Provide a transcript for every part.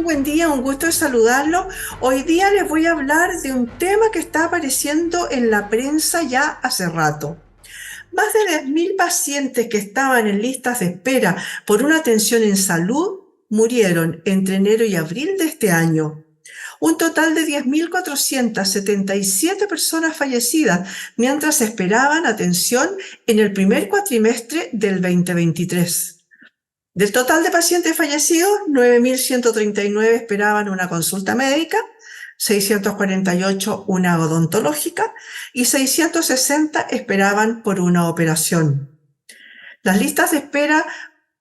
Muy buen día, un gusto de saludarlo. Hoy día les voy a hablar de un tema que está apareciendo en la prensa ya hace rato. Más de 10.000 pacientes que estaban en listas de espera por una atención en salud murieron entre enero y abril de este año. Un total de 10.477 personas fallecidas mientras esperaban atención en el primer cuatrimestre del 2023. Del total de pacientes fallecidos, 9.139 esperaban una consulta médica, 648 una odontológica y 660 esperaban por una operación. Las listas de espera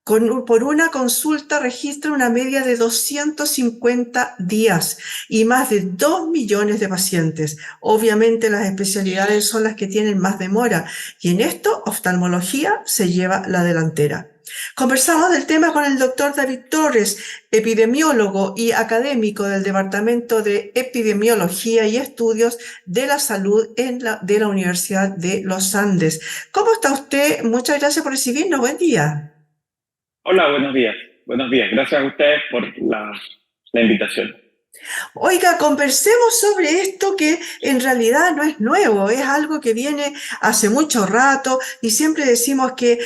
por una consulta registran una media de 250 días y más de 2 millones de pacientes. Obviamente las especialidades son las que tienen más demora y en esto oftalmología se lleva la delantera. Conversamos del tema con el doctor David Torres, epidemiólogo y académico del Departamento de Epidemiología y Estudios de la Salud de la Universidad de los Andes. ¿Cómo está usted? Muchas gracias por recibirnos. Buen día. Hola, buenos días. Buenos días. Gracias a ustedes por la invitación. Oiga, conversemos sobre esto que en realidad no es nuevo, es algo que viene hace mucho rato y siempre decimos que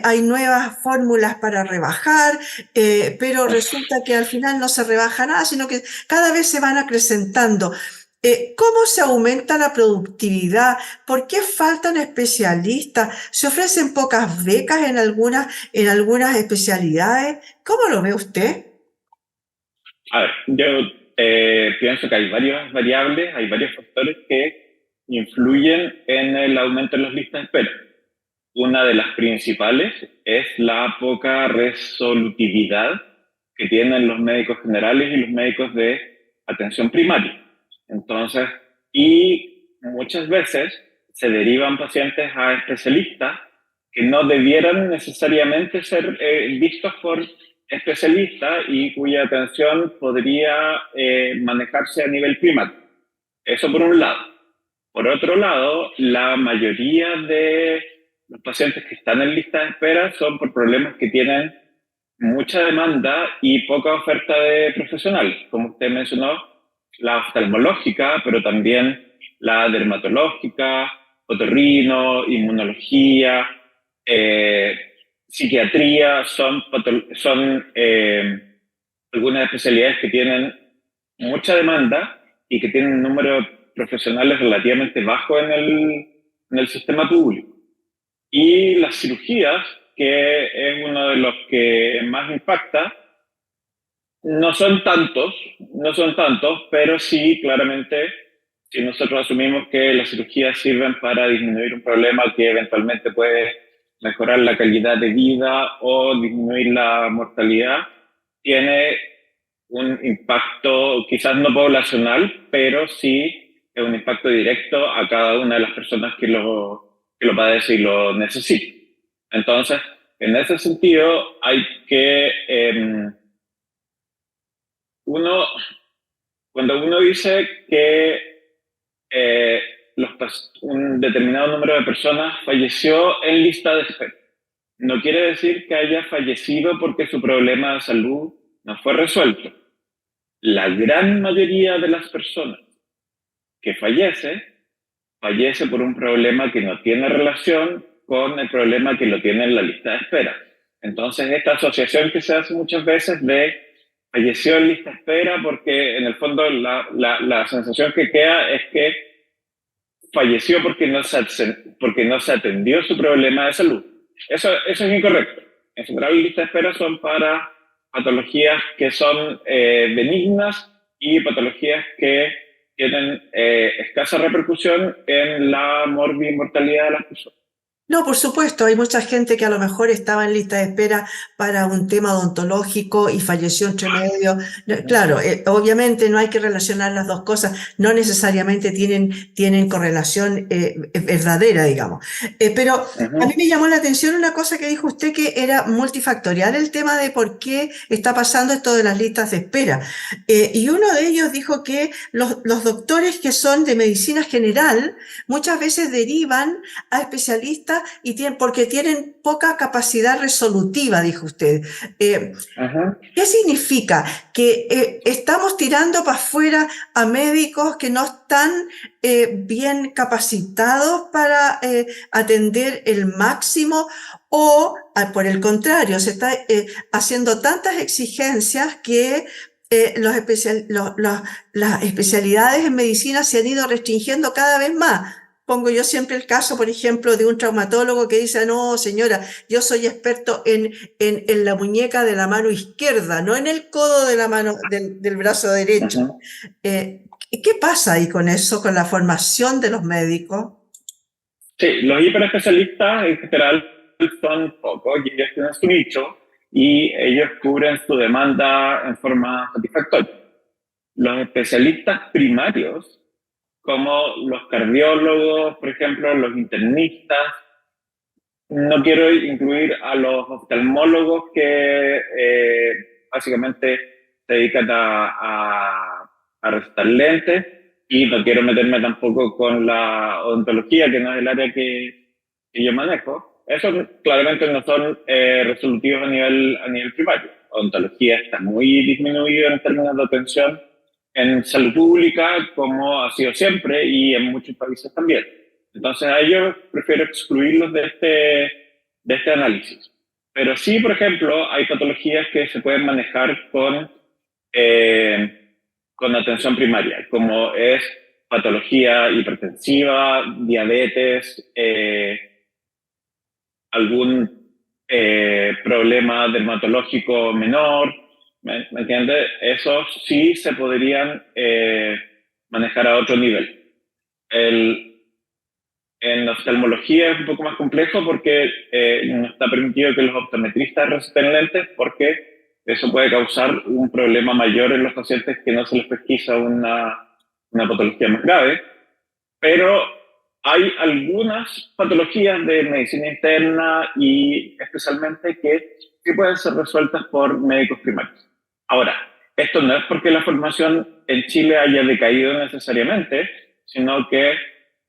hay nuevas fórmulas para rebajar, pero resulta que al final no se rebaja nada, sino que cada vez se van acrecentando. ¿Cómo se aumenta la productividad? ¿Por qué faltan especialistas? ¿Se ofrecen pocas becas en algunas especialidades? ¿Cómo lo ve usted? A ver, yo pienso que hay varias variables, hay varios factores que influyen en el aumento de las listas de espera. Una de las principales es la poca resolutividad que tienen los médicos generales y los médicos de atención primaria. Entonces, y muchas veces se derivan pacientes a especialistas que no debieran necesariamente ser vistos por especialistas y cuya atención podría manejarse a nivel primario. Eso por un lado. Por otro lado, la mayoría de los pacientes que están en lista de espera son por problemas que tienen mucha demanda y poca oferta de profesionales, como usted mencionó, la oftalmológica, pero también la dermatológica, otorrino, inmunología, psiquiatría, son algunas especialidades que tienen mucha demanda y que tienen un número de profesionales relativamente bajo en el sistema público. Y las cirugías, que es uno de los que más impacta, no son tantos, pero sí, claramente, si nosotros asumimos que las cirugías sirven para disminuir un problema que eventualmente puede mejorar la calidad de vida o disminuir la mortalidad, tiene un impacto quizás no poblacional, pero sí es un impacto directo a cada una de las personas que lo padece y lo necesita. Entonces, en ese sentido, hay que uno, cuando uno dice que eh, un determinado número de personas falleció en lista de espera, no quiere decir que haya fallecido porque su problema de salud no fue resuelto. La gran mayoría de las personas que fallece por un problema que no tiene relación con el problema que lo tiene en la lista de espera. Entonces, esta asociación que se hace muchas veces de falleció en lista de espera porque en el fondo la sensación que queda es que falleció porque no se atendió su problema de salud. Eso es incorrecto. En general, las listas de espera son para patologías que son benignas y patologías que tienen escasa repercusión en la mortalidad de las personas. No, por supuesto, hay mucha gente que a lo mejor estaba en lista de espera para un tema odontológico y falleció entre medio. No, claro, obviamente no hay que relacionar las dos cosas, no necesariamente tienen correlación verdadera, digamos. Pero a mí Uh-huh. me llamó la atención una cosa que dijo usted que era multifactorial el tema de por qué está pasando esto de las listas de espera. Y uno de ellos dijo que los doctores que son de medicina general muchas veces derivan a especialistas especialistas y porque tienen poca capacidad resolutiva, dijo usted. ¿Qué significa? Que estamos tirando para afuera a médicos que no están bien capacitados para atender el máximo, o por el contrario, se está haciendo tantas exigencias que las especialidades en medicina se han ido restringiendo cada vez más. Pongo yo siempre el caso, por ejemplo, de un traumatólogo que dice: no, señora, yo soy experto en la muñeca de la mano izquierda, no en el codo de la mano del brazo derecho. ¿Qué pasa ahí con eso, con la formación de los médicos? Sí, los hiperespecialistas en general son pocos y ellos tienen su nicho y ellos cubren su demanda en forma satisfactoria. Los especialistas primarios, como los cardiólogos, por ejemplo, los internistas, no quiero incluir a los oftalmólogos que básicamente se dedican a recetar lentes, y no quiero meterme tampoco con la odontología, que no es el área que yo manejo. Esos claramente no son resolutivos a nivel primario. Odontología está muy disminuido en términos de atención en salud pública, como ha sido siempre y en muchos países también. Entonces a ellos prefiero excluirlos de este análisis. Pero sí, por ejemplo, hay patologías que se pueden manejar con atención primaria, como es patología hipertensiva, diabetes, algún problema dermatológico menor, ¿me entiendes? Esos sí se podrían manejar a otro nivel. En oftalmología es un poco más complejo porque no está permitido que los optometristas receten lentes, porque eso puede causar un problema mayor en los pacientes que no se les pesquisa una patología más grave. Pero hay algunas patologías de medicina interna y especialmente que sí pueden ser resueltas por médicos primarios. Ahora, esto no es porque la formación en Chile haya decaído necesariamente, sino que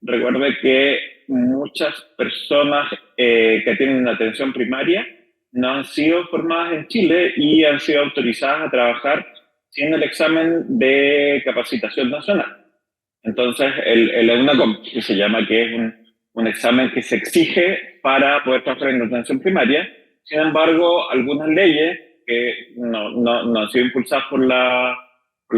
recuerde que muchas personas que tienen atención primaria no han sido formadas en Chile y han sido autorizadas a trabajar sin el examen de capacitación nacional. Entonces, el EUNACOM, que se llama, que es un examen que se exige para poder trabajar en la atención primaria. Sin embargo, algunas leyes que no han sido impulsadas por las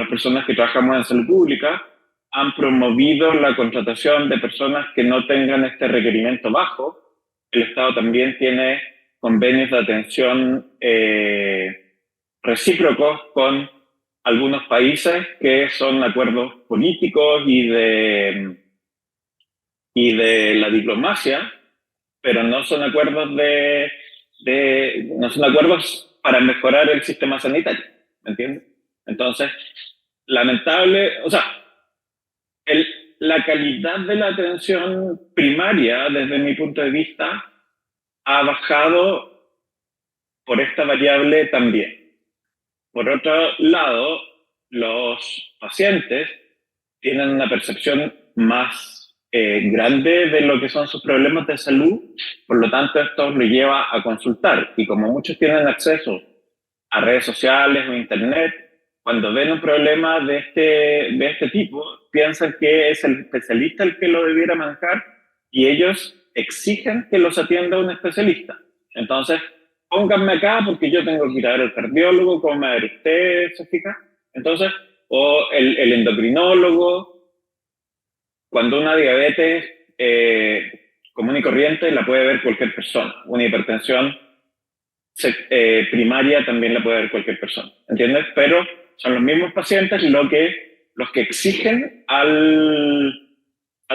personas que trabajamos en salud pública han promovido la contratación de personas que no tengan este requerimiento bajo. El Estado también tiene convenios de atención recíprocos con algunos países, que son acuerdos políticos y de la diplomacia, pero no son acuerdos no son acuerdos para mejorar el sistema sanitario, ¿me entiendes? Entonces, lamentable, o sea, la calidad de la atención primaria, desde mi punto de vista, ha bajado por esta variable también. Por otro lado, los pacientes tienen una percepción más grande de lo que son sus problemas de salud, por lo tanto esto los lleva a consultar, y como muchos tienen acceso a redes sociales o internet, cuando ven un problema de este tipo, piensan que es el especialista el que lo debiera manejar, y ellos exigen que los atienda un especialista. Entonces, pónganme acá porque yo tengo que ir a ver al cardiólogo, ¿cómo me va a ver usted? ¿Se fija? Entonces, o el endocrinólogo. Cuando una diabetes común y corriente la puede ver cualquier persona. Una hipertensión primaria también la puede ver cualquier persona, ¿entiendes? Pero son los mismos pacientes los que exigen al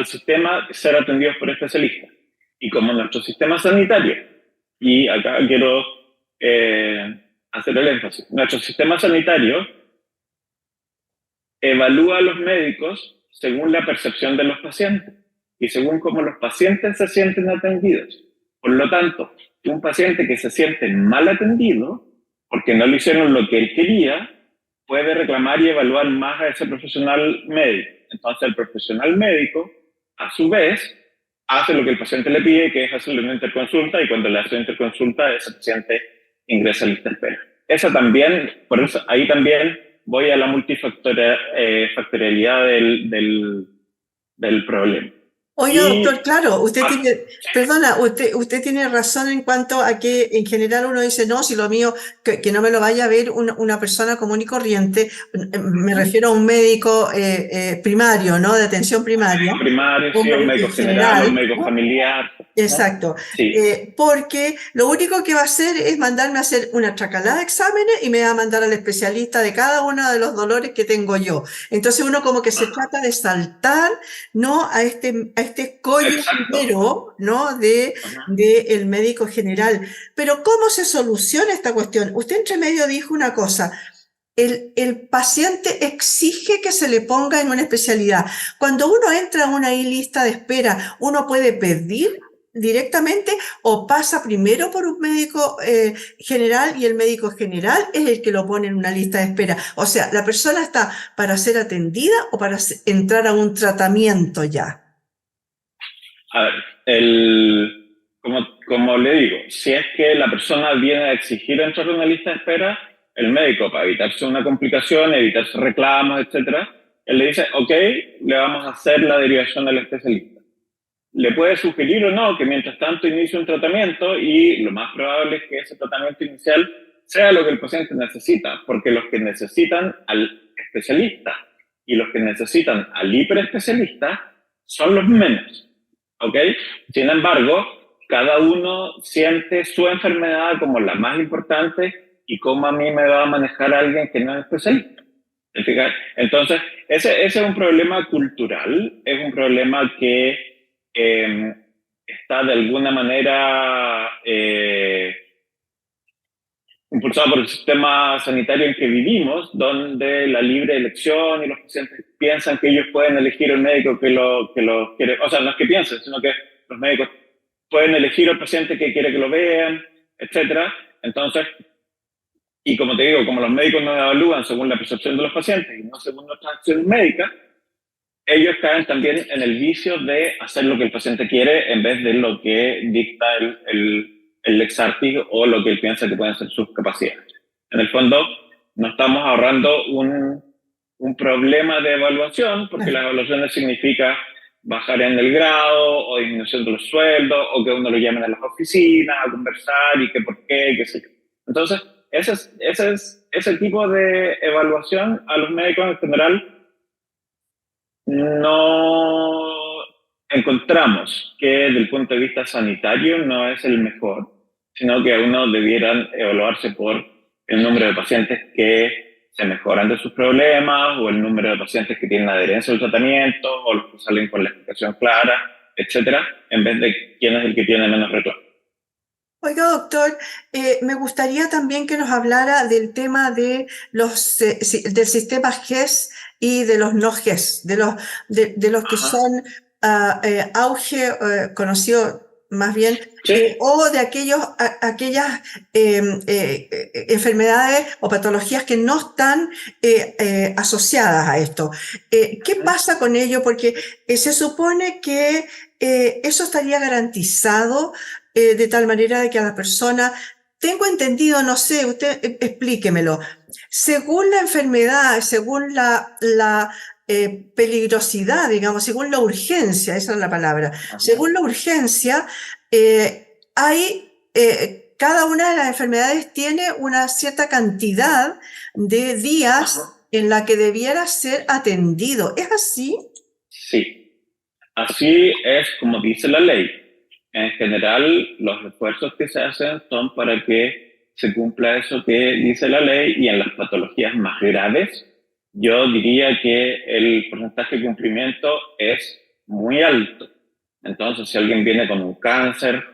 sistema ser atendidos por especialistas. Y como nuestro sistema sanitario, y acá quiero hacer el énfasis, nuestro sistema sanitario evalúa a los médicos según la percepción de los pacientes y según cómo los pacientes se sienten atendidos. Por lo tanto, un paciente que se siente mal atendido, porque no le hicieron lo que él quería, puede reclamar y evaluar más a ese profesional médico. Entonces, el profesional médico, a su vez, hace lo que el paciente le pide, que es hacerle una interconsulta, y cuando le hace una interconsulta, ese paciente ingresa a lista de espera. Esa también, por eso, ahí también voy a la multifactorialidad del problema. Oiga, Y, doctor, claro, usted tiene, perdona, usted tiene razón en cuanto a que en general uno dice, no, si lo mío, que no me lo vaya a ver una persona común y corriente, me refiero a un médico primario, ¿no? De atención primaria, primario, sí, un en médico general, un general, médico ¿no? familiar. Exacto, Sí, porque lo único que va a hacer es mandarme a hacer una tracalada de exámenes y me va a mandar al especialista de cada uno de los dolores que tengo yo. Entonces uno como que se trata de saltar, ¿no? A este escollo exacto. primero, ¿no? De el médico general. Pero ¿cómo se soluciona esta cuestión? Usted entre medio dijo una cosa. El paciente exige que se le ponga en una especialidad. Cuando uno entra a una lista de espera, uno puede pedir directamente o pasa primero por un médico general y el médico general es el que lo pone en una lista de espera. O sea, la persona está para ser atendida o para entrar a un tratamiento ya. A ver, como le digo, si es que la persona viene a exigir entrar en una lista de espera, el médico, para evitarse una complicación, evitarse reclamos, etcétera, él le dice, ok, le vamos a hacer la derivación al especialista. Le puede sugerir o no que mientras tanto inicie un tratamiento, y lo más probable es que ese tratamiento inicial sea lo que el paciente necesita, porque los que necesitan al especialista y los que necesitan al hiperespecialista son los menos. ¿Ok? Sin embargo, cada uno siente su enfermedad como la más importante, y cómo a mí me va a manejar alguien que no es especialista. Entonces, ese es un problema cultural, es un problema que está de alguna manera impulsado por el sistema sanitario en que vivimos, donde la libre elección y los pacientes piensan que ellos pueden elegir el médico que lo quiere, o sea, no es que piensen, sino que los médicos pueden elegir al paciente que quiere que lo vean, etcétera. Entonces, y como te digo, como los médicos nos evalúan según la percepción de los pacientes y no según nuestras acciones médicas, ellos caen también en el vicio de hacer lo que el paciente quiere en vez de lo que dicta el ex artis o lo que él piensa que pueden ser sus capacidades. En el fondo, nos estamos ahorrando un problema de evaluación, porque las evaluaciones significa bajar en el grado o disminución de los sueldos o que uno lo llamen a las oficinas a conversar y que por qué, qué sé yo. Entonces, ese tipo de evaluación a los médicos en general no encontramos que desde el punto de vista sanitario no es el mejor, sino que uno debieran evaluarse por el número de pacientes que se mejoran de sus problemas, o el número de pacientes que tienen adherencia al tratamiento, o los que salen con la explicación clara, etcétera, en vez de quién es el que tiene menos reclamo. Oiga, doctor, me gustaría también que nos hablara del tema de del sistema GES y de los no GES, de los que Ajá. son auge conocido más bien, Sí. o de aquellas enfermedades o patologías que no están asociadas a esto. ¿Qué pasa con ello? Porque se supone que eso estaría garantizado de tal manera de que a la persona, tengo entendido, no sé, usted explíquemelo, según la enfermedad, según la peligrosidad, digamos, según la urgencia, esa es la palabra, Ajá. según la urgencia, cada una de las enfermedades tiene una cierta cantidad de días Ajá. en la que debiera ser atendido. ¿Es así? Sí, así es como dice la ley. En general, los esfuerzos que se hacen son para que se cumpla eso que dice la ley, y en las patologías más graves, yo diría que el porcentaje de cumplimiento es muy alto. Entonces, si alguien viene con un cáncer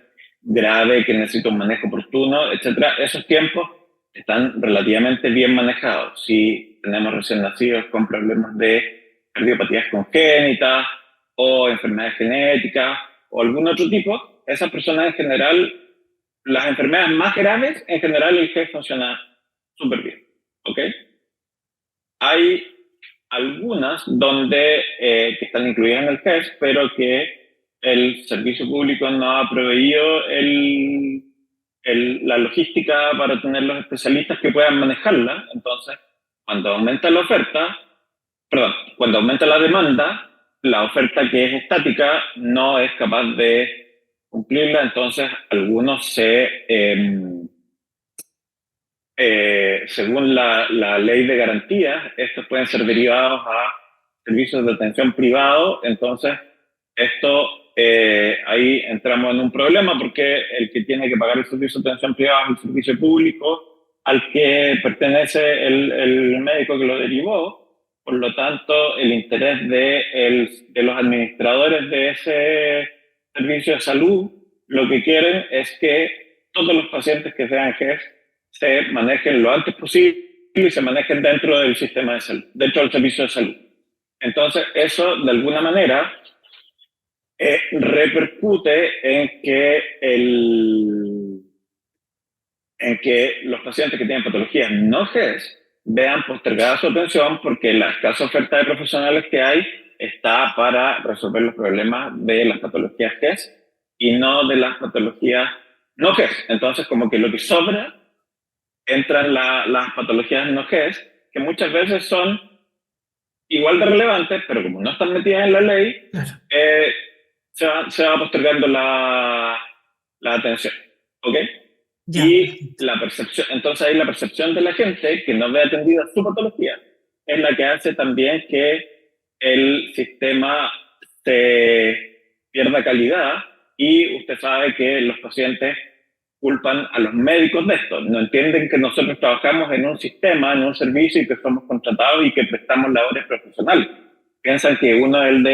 grave que necesita un manejo oportuno, etcétera, esos tiempos están relativamente bien manejados. Si tenemos recién nacidos con problemas de cardiopatías congénitas o enfermedades genéticas o algún otro tipo, esas personas en general, las enfermedades más graves, en general el GES funciona súper bien. ¿Ok? Hay algunas donde que están incluidas en el GES, pero que el servicio público no ha proveído la logística para tener los especialistas que puedan manejarla. Entonces, cuando aumenta la oferta, perdón, cuando aumenta la demanda, la oferta que es estática no es capaz de cumplirla. Entonces, algunos según la ley de garantías, estos pueden ser derivados a servicios de atención privado. Entonces, esto, ahí entramos en un problema porque el que tiene que pagar el servicio de atención privada es el servicio público al que pertenece el médico que lo derivó. Por lo tanto, el interés de los administradores de ese servicio de salud, lo que quieren es que todos los pacientes que sean GES se manejen lo antes posible y se manejen dentro del sistema de salud, dentro del servicio de salud. Entonces, eso de alguna manera repercute en que los pacientes que tienen patologías no GES vean postergada su atención porque la escasa oferta de profesionales que hay está para resolver los problemas de las patologías GES y no de las patologías no GES. Entonces, como que lo que sobra entran las patologías no GES, que muchas veces son igual de relevantes, pero como no están metidas en la ley, Claro. Se va postergando la atención. ¿Ok? Ya. Y la percepción, entonces ahí la percepción de la gente que no ve atendida su patología es la que hace también que el sistema se pierda calidad, y usted sabe que los pacientes culpan a los médicos de esto. No entienden que nosotros trabajamos en un sistema, en un servicio, y que somos contratados y que prestamos labores profesionales. Piensan que uno es el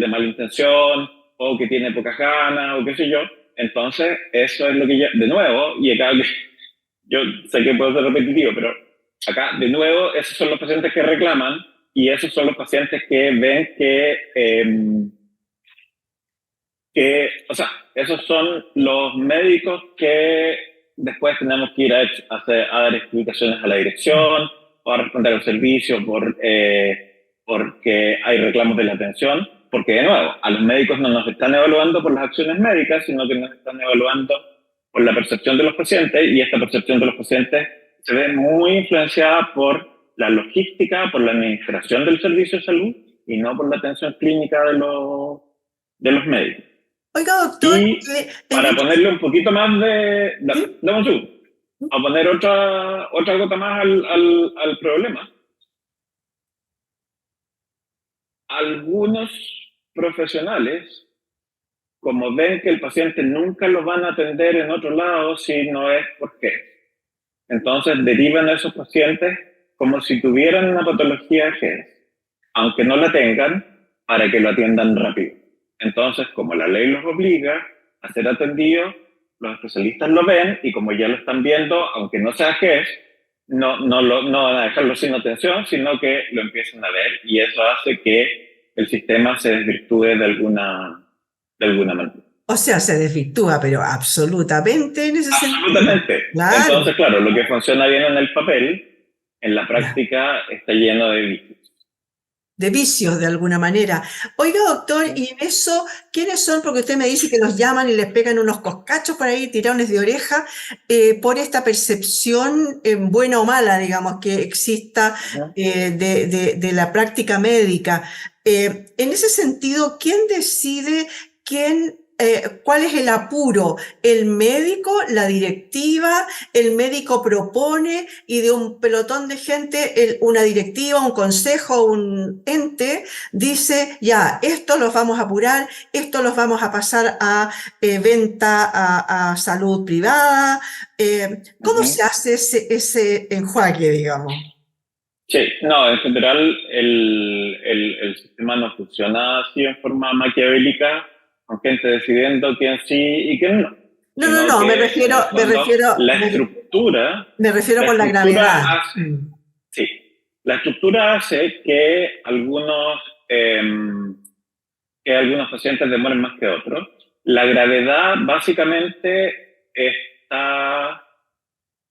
de mala intención, o que tiene pocas ganas, o qué sé yo. Entonces, eso es lo que yo, de nuevo, y acá yo sé que puedo ser repetitivo, pero acá, de nuevo, esos son los pacientes que reclaman, y esos son los pacientes que ven o sea, esos son los médicos que después tenemos que ir a dar explicaciones a la dirección o a responder al servicio porque hay reclamos de la atención, porque de nuevo, a los médicos no nos están evaluando por las acciones médicas, sino que nos están evaluando por la percepción de los pacientes, y esta percepción de los pacientes se ve muy influenciada por la logística, por la administración del servicio de salud, y no por la atención clínica de los médicos. Oiga, doctor, Y para ponerle un poquito más ¿sí? dame un segundo, a poner otra gota más al problema. Algunos profesionales, como ven que el paciente nunca lo van a atender en otro lado si no es por qué, entonces derivan a esos pacientes como si tuvieran una patología GES, aunque no la tengan, para que lo atiendan rápido. Entonces, como la ley los obliga a ser atendidos, los especialistas lo ven, y como ya lo están viendo, aunque no sea GES, no van a dejarlo sin atención, sino que lo empiezan a ver, y eso hace que el sistema se desvirtúe de alguna manera. O sea, se desvirtúa, pero absolutamente en ese sentido. Absolutamente. Claro, Entonces, claro, lo que funciona bien en el papel, en la ya. práctica está lleno de vicios. De vicios de alguna manera. Oiga, doctor, y en eso, ¿quiénes son? Porque usted me dice que los llaman y les pegan unos coscachos por ahí, tirones de oreja, por esta percepción, buena o mala, digamos, que exista Ujú. de la práctica médica. En ese sentido, ¿quién decide cuál es el apuro? ¿El médico, la directiva? ¿El médico propone y de un pelotón de gente, una directiva, un consejo, un ente dice, ya, esto los vamos a apurar, esto los vamos a pasar a venta a salud privada? ¿Cómo Ujú. se hace ese enjuague, digamos? Sí, no, en general el sistema no funciona así en forma maquiavélica, con gente decidiendo quién sí y quién no, No, no, sino no, me que en refiero, el me fondo refiero, la me, estructura, me refiero la por la estructura gravedad. hace, sí, la estructura hace que algunos pacientes demoren más que otros. La gravedad básicamente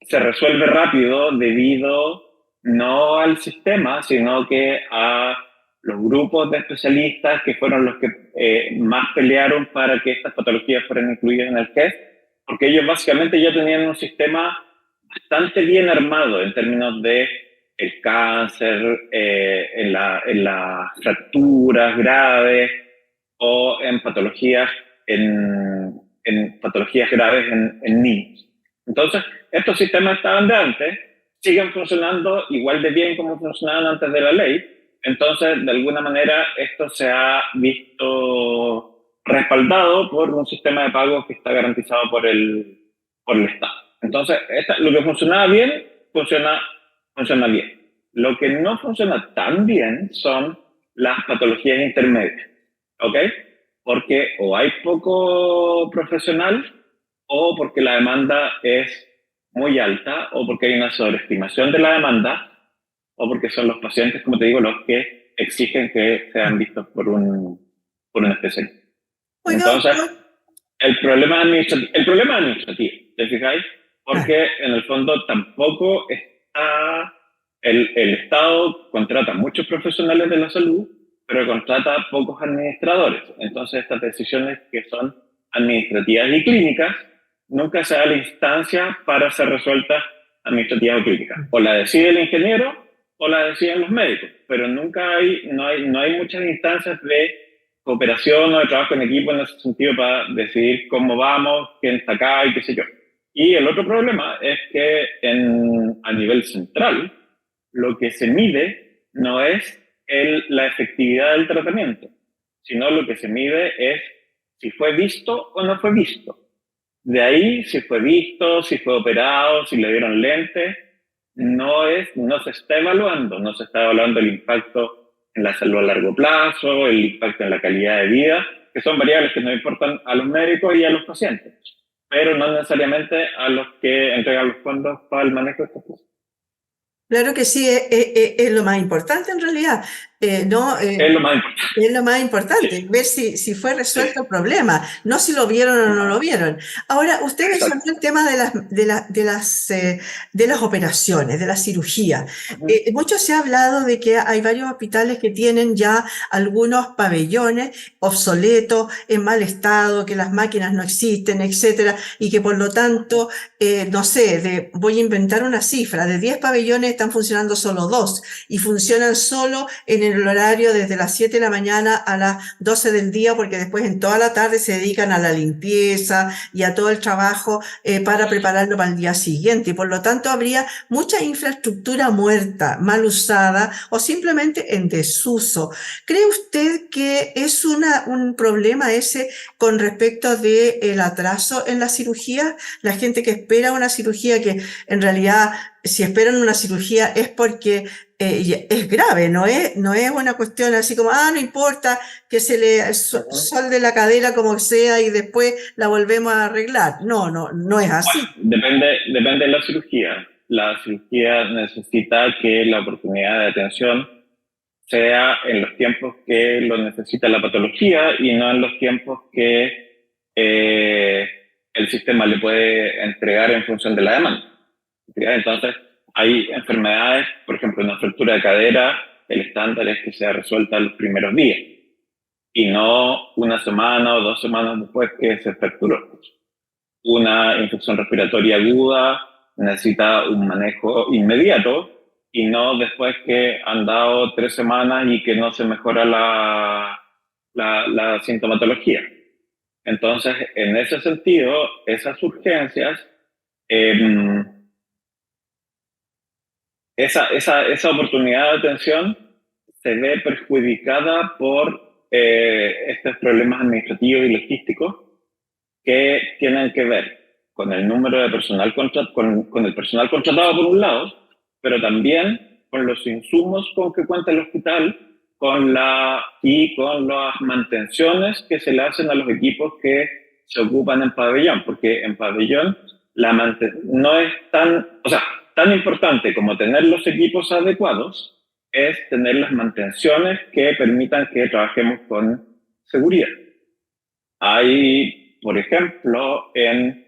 se resuelve rápido debido no al sistema, sino que a los grupos de especialistas que fueron los que más pelearon para que estas patologías fueran incluidas en el GES, porque ellos básicamente ya tenían un sistema bastante bien armado en términos de el cáncer, en las fracturas graves o en patologías, en patologías graves en niños. Entonces, estos sistemas estaban de antes, siguen funcionando igual de bien como funcionaban antes de la ley. Entonces, de alguna manera, esto se ha visto respaldado por un sistema de pago que está garantizado por el Estado. Entonces, lo que funcionaba bien, funciona bien. Lo que no funciona tan bien son las patologías intermedias, ¿ok? Porque o hay poco profesional, o porque la demanda es muy alta, o porque hay una sobreestimación de la demanda, o porque son los pacientes, como te digo, los que exigen que sean vistos por un especialista. Oiga, Entonces, doctor. el problema administrativo, ¿te fijáis? Porque en el fondo tampoco está, el Estado contrata muchos profesionales de la salud, pero contrata pocos administradores. Entonces estas decisiones que son administrativas y clínicas, nunca se da la instancia para ser resueltas administrativas o clínicas. O la decide el ingeniero o la deciden los médicos, pero no hay muchas instancias de cooperación o de trabajo en equipo en ese sentido para decidir cómo vamos, quién está acá y qué sé yo. Y el otro problema es que a nivel central, lo que se mide no es la efectividad del tratamiento, sino lo que se mide es si fue visto o no fue visto. De ahí, si fue visto, si fue operado, si le dieron lentes, no se está evaluando, no se está evaluando el impacto en la salud a largo plazo, el impacto en la calidad de vida, que son variables que nos importan a los médicos y a los pacientes, pero no necesariamente a los que entregan los fondos para el manejo de estos cosas. Claro que sí, es lo más importante en realidad, ¿no? Es lo más importante. Es lo más importante, Sí. ver si fue resuelto el problema, no si lo vieron o no lo vieron. Ahora, usted mencionó el tema de las operaciones, de la cirugía. Mucho se ha hablado de que hay varios hospitales que tienen ya algunos pabellones obsoletos, en mal estado, que las máquinas no existen, etcétera, y que por lo tanto, no sé, voy a inventar una cifra, de 10 pabellones están funcionando solo 2 y funcionan solo en el horario desde las 7 de la mañana a las 12 del día, porque después en toda la tarde se dedican a la limpieza y a todo el trabajo para prepararlo para el día siguiente. Y por lo tanto habría mucha infraestructura muerta, mal usada o simplemente en desuso. ¿Cree usted que es un problema ese con respecto del atraso en la cirugía? La gente que espera una cirugía, que en realidad si esperan una cirugía es porque es grave, no es una cuestión así como, no importa que se le solde la cadera como sea y después la volvemos a arreglar. No es así. Bueno, depende de la cirugía. La cirugía necesita que la oportunidad de atención sea en los tiempos que lo necesita la patología y no en los tiempos que el sistema le puede entregar en función de la demanda. Entonces, hay enfermedades, por ejemplo, una fractura de cadera, el estándar es que sea resuelta los primeros días y no una semana o 2 semanas después que se fracturó. Una infección respiratoria aguda necesita un manejo inmediato y no después que han dado 3 semanas y que no se mejora la sintomatología. Entonces, en ese sentido, esas urgencias, esa oportunidad de atención se ve perjudicada por estos problemas administrativos y logísticos que tienen que ver con el número de personal con el personal contratado por un lado, pero también con los insumos con que cuenta el hospital y con las mantenciones que se le hacen a los equipos que se ocupan en pabellón, porque en pabellón no es tan importante como tener los equipos adecuados, es tener las mantenciones que permitan que trabajemos con seguridad. Hay, por ejemplo, en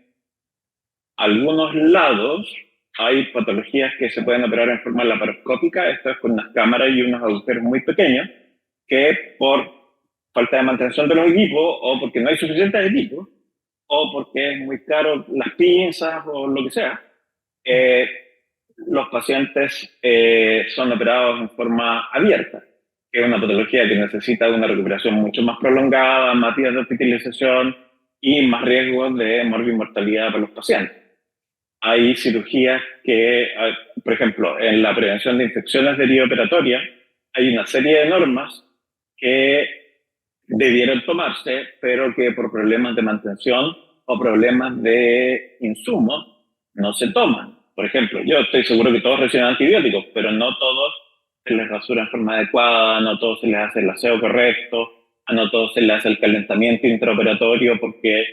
algunos lados hay patologías que se pueden operar en forma laparoscópica, esto es con unas cámaras y unos agujeros muy pequeños, que por falta de mantención de los equipos, o porque no hay suficientes equipos, o porque es muy caro las pinzas o lo que sea, los pacientes son operados en forma abierta, que es una patología que necesita una recuperación mucho más prolongada, más días de hospitalización y más riesgos de morbimortalidad para los pacientes. Hay cirugías que, por ejemplo, en la prevención de infecciones derivaoperatorias, hay una serie de normas que debieron tomarse, pero que por problemas de mantención o problemas de insumos no se toman. Por ejemplo, yo estoy seguro que todos reciben antibióticos, pero no todos se les rasura en forma adecuada, no todos se les hace el aseo correcto, a no todos se les hace el calentamiento intraoperatorio porque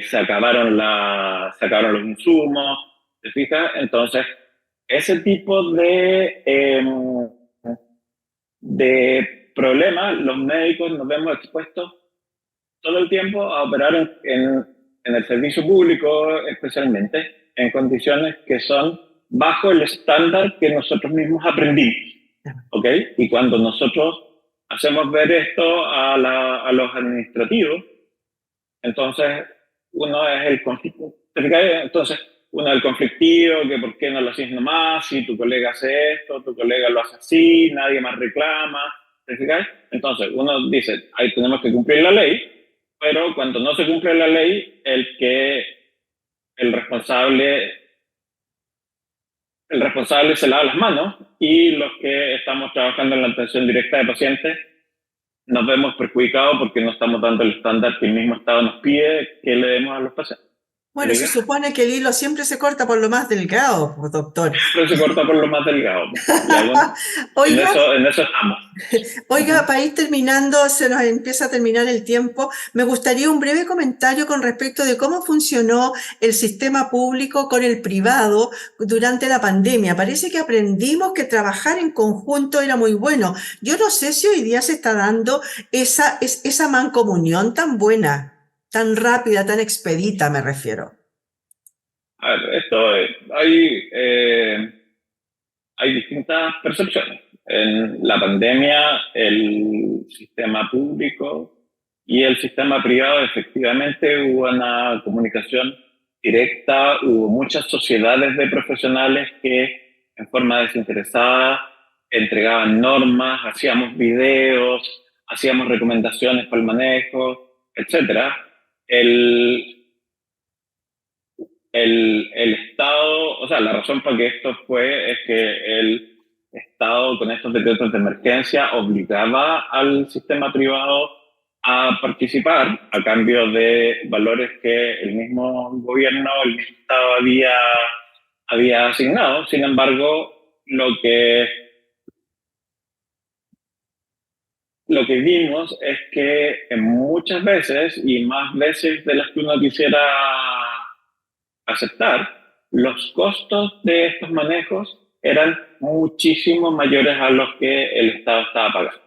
se acabaron los insumos, ¿te fijas? Entonces, ese tipo de problemas, los médicos nos vemos expuestos todo el tiempo a operar en el servicio público, especialmente en condiciones que son bajo el estándar que nosotros mismos aprendimos, ¿ok? Y cuando nosotros hacemos ver esto a los administrativos, entonces uno es el conflicto. Entonces uno es el conflictivo, que por qué no lo haces nomás, si tu colega hace esto, tu colega lo hace así, nadie más reclama. Entonces uno dice, ahí tenemos que cumplir la ley, pero cuando no se cumple la ley, el responsable se lava las manos, y los que estamos trabajando en la atención directa de pacientes nos vemos perjudicados porque no estamos dando el estándar que el mismo Estado nos pide que le demos a los pacientes. Bueno, se supone que el hilo siempre se corta por lo más delgado, pues, doctor. Siempre se corta por lo más delgado. Ya, bueno, Oiga, en eso estamos. Oiga, para ir terminando, se nos empieza a terminar el tiempo. Me gustaría un breve comentario con respecto de cómo funcionó el sistema público con el privado durante la pandemia. Parece que aprendimos que trabajar en conjunto era muy bueno. Yo no sé si hoy día se está dando esa mancomunión tan buena, tan rápida, tan expedita, me refiero. A ver, hay distintas percepciones. En la pandemia, el sistema público y el sistema privado, efectivamente, hubo una comunicación directa, hubo muchas sociedades de profesionales que, en forma desinteresada, entregaban normas, hacíamos videos, hacíamos recomendaciones para el manejo, etc. El Estado, o sea, la razón para que esto es que el Estado, con estos decretos de emergencia, obligaba al sistema privado a participar a cambio de valores que el mismo gobierno, el mismo Estado había asignado. Sin embargo, lo que vimos es que en muchas veces, y más veces de las que uno quisiera aceptar, los costos de estos manejos eran muchísimo mayores a los que el Estado estaba pagando.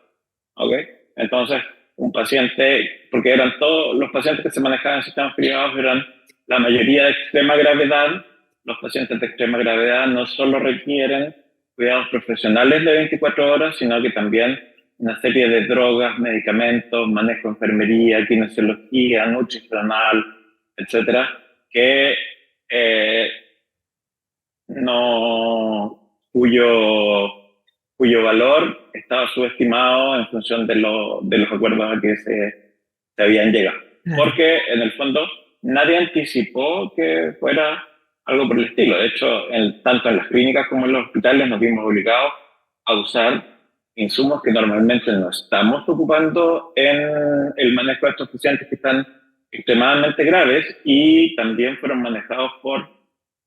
¿Ok? Entonces, un paciente, porque eran todos los pacientes que se manejaban en sistemas privados, eran la mayoría de extrema gravedad. Los pacientes de extrema gravedad no solo requieren cuidados profesionales de 24 horas, sino que también una serie de drogas, medicamentos, manejo de enfermería, kinesiología, nutricional, etcétera, que cuyo valor estaba subestimado en función de los acuerdos a que se habían llegado. Porque en el fondo nadie anticipó que fuera algo por el estilo. De hecho, tanto en las clínicas como en los hospitales nos vimos obligados a usar insumos que normalmente no estamos ocupando en el manejo de estos pacientes que están extremadamente graves, y también fueron manejados por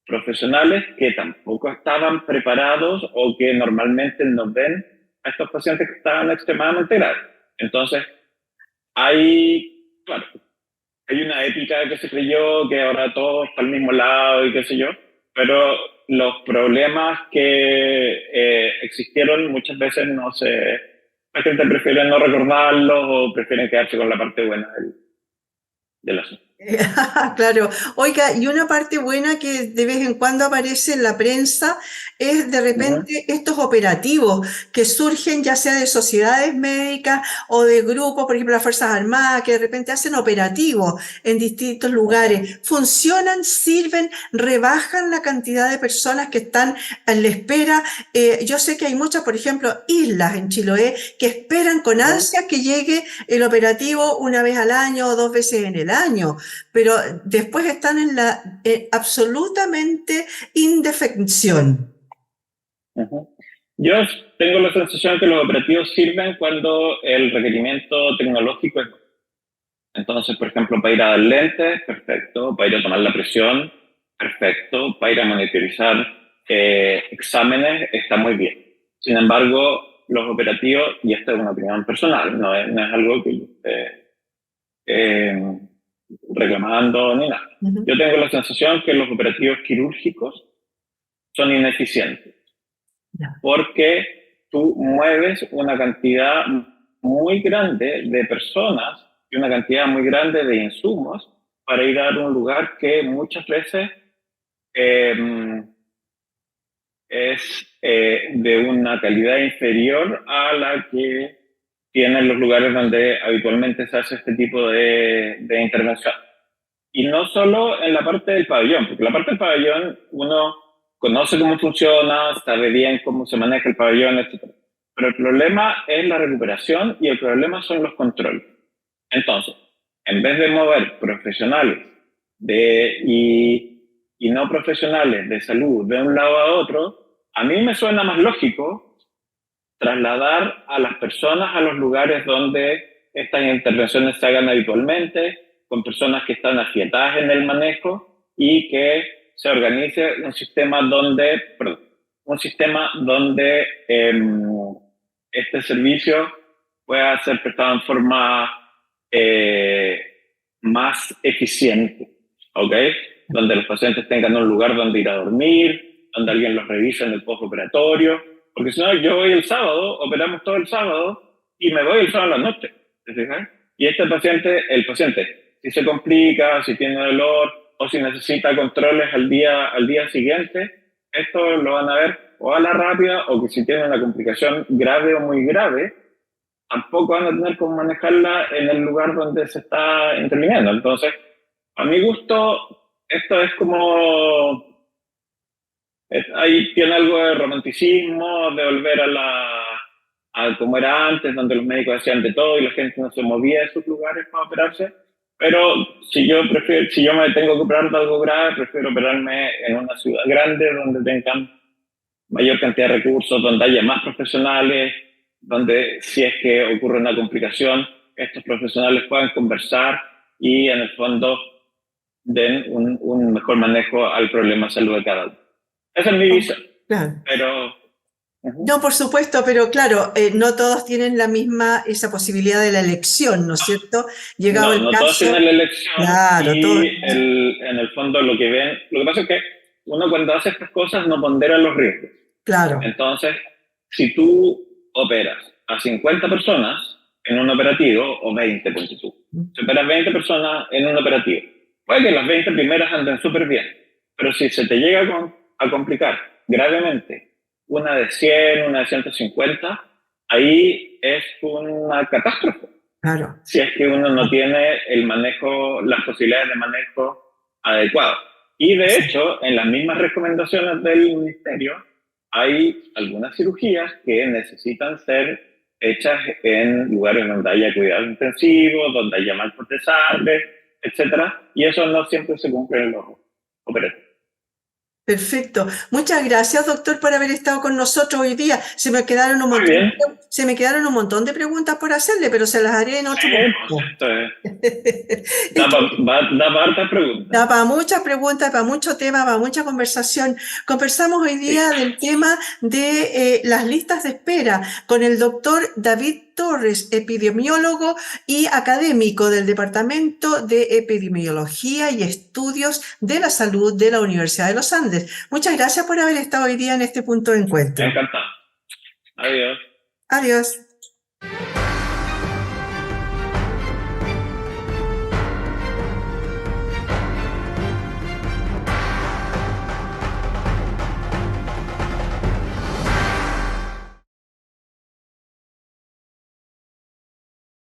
profesionales que tampoco estaban preparados o que normalmente no ven a estos pacientes que estaban extremadamente graves. Entonces, claro, hay una ética que se creyó que ahora todo está al mismo lado y qué sé yo, pero los problemas que existieron muchas veces la gente prefiere no recordarlos o prefieren quedarse con la parte buena del asunto. Claro, oiga, y una parte buena que de vez en cuando aparece en la prensa es de Ujú, repente estos operativos que surgen ya sea de sociedades médicas o de grupos, por ejemplo las Fuerzas Armadas, que de repente hacen operativos en distintos ujú, lugares. Funcionan, sirven, rebajan la cantidad de personas que están en la espera. Yo sé que hay muchas, por ejemplo, islas en Chiloé que esperan con ujú. ansias que llegue el operativo una vez al año o dos veces en el año, pero después están en la absolutamente indefensión. Ujú. Yo tengo la sensación que los operativos sirven cuando el requerimiento tecnológico es... Entonces, por ejemplo, para ir a dar lentes, perfecto. Para ir a tomar la presión, perfecto. Para ir a monitorizar exámenes, está muy bien. Sin embargo, los operativos, y esta es una opinión personal, no es algo que yo esté eh, reclamando ni nada. Uh -huh. Yo tengo la sensación que los operativos quirúrgicos son ineficientes Yeah. porque tú mueves una cantidad muy grande de personas y una cantidad muy grande de insumos para ir a un lugar que muchas veces eh, es de una calidad inferior a la que tienen los lugares donde habitualmente se hace este tipo de intervención. Y no solo en la parte del pabellón, porque la parte del pabellón uno conoce cómo funciona, sabe bien cómo se maneja el pabellón, etc. Pero el problema es la recuperación y el problema son los controles. Entonces, en vez de mover profesionales y no profesionales de salud de un lado a otro, a mí me suena más lógico trasladar a las personas a los lugares donde estas intervenciones se hagan habitualmente, con personas que están afiatadas en el manejo y que se organice un sistema donde este servicio pueda ser prestado en forma eh, más eficiente, ¿ok? Donde los pacientes tengan un lugar donde ir a dormir, donde alguien los revise en el postoperatorio, porque si no, yo voy el sábado, operamos todo el sábado y me voy el sábado a la noche. ¿Te fijas? Y el paciente, si se complica, si tiene dolor o si necesita controles al día siguiente, esto lo van a ver o a la rápida o que si tiene una complicación grave o muy grave, tampoco van a tener cómo manejarla en el lugar donde se está interviniendo. Entonces, a mi gusto, esto es como ahí tiene algo de romanticismo, de volver a como era antes, donde los médicos hacían de todo y la gente no se movía de esos lugares para operarse. Pero si yo me tengo que operar de algo grave, prefiero operarme en una ciudad grande donde tengan mayor cantidad de recursos, donde haya más profesionales, donde si es que ocurre una complicación, estos profesionales puedan conversar y en el fondo den un mejor manejo al problema de salud de cada uno. Esa es mi visión, Claro. pero... Uh-huh. No, por supuesto, pero claro, no todos tienen la misma, esa posibilidad de la elección, ¿no es cierto? Llegado No, el no todos tienen caso, la elección claro, todo, y en el fondo lo que ven, lo que pasa es que uno cuando hace estas cosas no pondera los riesgos. claro, Entonces, si tú operas a 50 personas en un operativo, o 20, ponte tú, si operas 20 personas en un operativo, puede que las 20 primeras anden súper bien, pero si se te llega a complicar gravemente una de 100, una de 150, ahí es una catástrofe claro. si es que uno no tiene el manejo, las posibilidades de manejo adecuadas. Y de hecho, en las mismas recomendaciones del ministerio, hay algunas cirugías que necesitan ser hechas en lugares donde haya cuidados intensivos, donde haya mal de sangre, etcétera, y eso no siempre se cumple en los operativos. Perfecto. Muchas gracias, doctor, por haber estado con nosotros hoy día. Muy bien. Se me quedaron un montón de preguntas por hacerle, pero se las haré en Sí, otro pues momento. esto es, Esto da para hartas preguntas. da para muchas preguntas, para mucho tema, para mucha conversación. Conversamos hoy Sí. día del tema de las listas de espera con el doctor David Torres, epidemiólogo y académico del Departamento de Epidemiología y Estudios de la Salud de la Universidad de los Andes. Muchas gracias por haber estado hoy día en este punto de encuentro. Encantado. Adiós. Adiós.